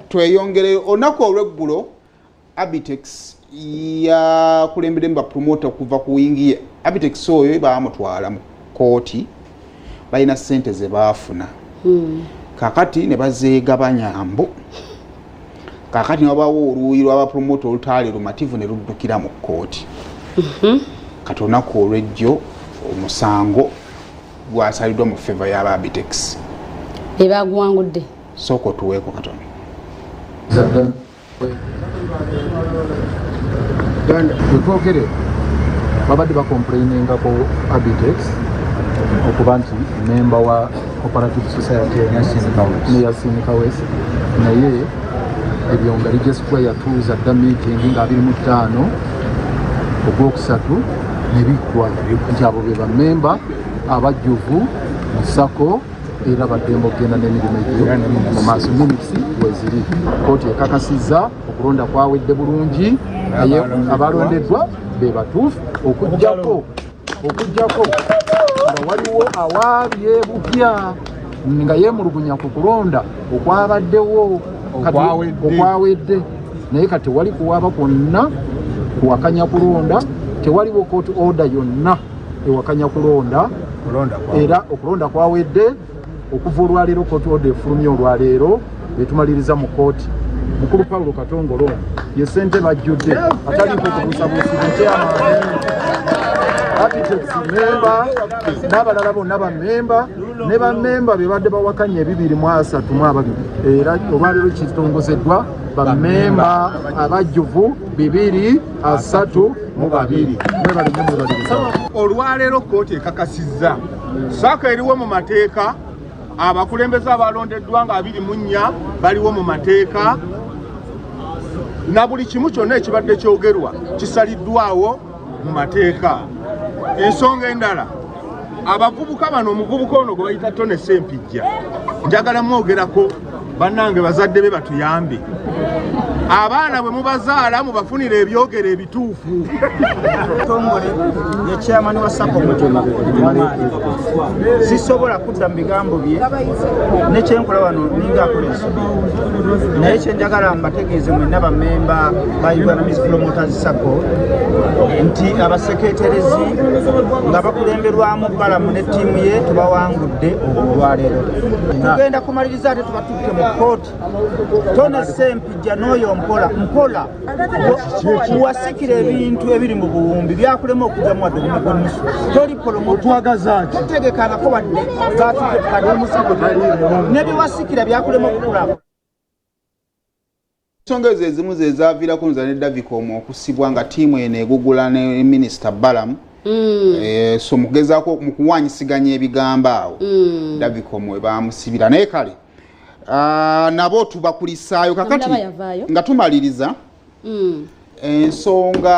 tweyongere onako olweggulo Abitex ya kulembere mba promoter kuva ku wingi Abitex oyo baamutwala mu kooti balina sente ze baafuna kakati ne bazeegabanya mbu kakati nabawo oluuyi lw'aba promoter olutaali lumativu ne luddukira mu kooti kati onako olwejjo omusango gwasaliddwa mu favor y'aba Abitex ebagwangudde soko tuweeko katono wetwogere babadde bakomplaininga ko Abitex okuba nti memba wa Cooperative Society neya Sinika West naye ebyo nga Registrar yatuuza dda meeting nga 25 ogwokusatu ne biggwa nti abo be bamemba abajjuvu mu sako era baddembe okugenda n'emirimu egyo mu maaso minutes weziri kooti ekakasizza okulonda kwawedde bulungi naye abalondeddwa be batuufu okugjako nga waliwo awabyebupya nga yeemulugunya ku kulonda okwabaddewo okwawedde naye kati tewali kuwaaba kwonna kuwakanya kulonda tewaliwo court order yonna ewakanya kulonda era okulonda kwawedde okuva olwaleero court order efulumye olwaleero betumaliriza mu kooti mukulu Paulo Katongolo ye ssente bajjudde ataliiko kubuusabuusibwa kyamaani Abitex memba n'abalala bonna bamemba ne bamemba be badde bawakanya 232 era olwaleero kitongozeddwa bamemba abajjuvu 232 olwaleero kooti ekakasizza saaka eriwo mu mateeka abakulembeze abalondeddwa nga 24 baliwo mu mateeka na buli kimu kyonna ekibadde kyogerwa kisaliddwawo mu mateeka. Ensonga endala abavubuka bano omuvubuka ono gwe bayita Tone Sempijja njagala mwogerako bannange bazadde be batuyambe abaana bwe mubazaala mubafunira ebyogere ebituufu. Tongole ye chairman wa Sako Mutema sisobola kudda mu bigambo bye nekyenkola wano ninga akolesa naye kyenjagala mbategeeze mwenna bamemba ba Uganda Music Promoters Sako nti abaseketerezi nga bakulemberwamu Balamu ne ttiimu ye tubawangudde olwaleero tugenda kumaliriza ate tubatutte mu kooti. Tone Sempijja n'oyo mpola wasikira ebintu ebiri mu buwumbi byakulema okujamu wadde omugomusu toli polomotwagaza tutegekangako wadde gatutekaddemusigo nebyewasikira byakulema okukulaba. Ensonga ezo ezimu ze zaaviirako nza ne Davicom okusibwa nga ttiimu eno egugula ne Minisita Balamu so mugezaako mu kuwanyisiganya ebigambo awo Davicom we baamusibira naye kale nabo tubakulisaayo kakati nga tumaliriza ensonga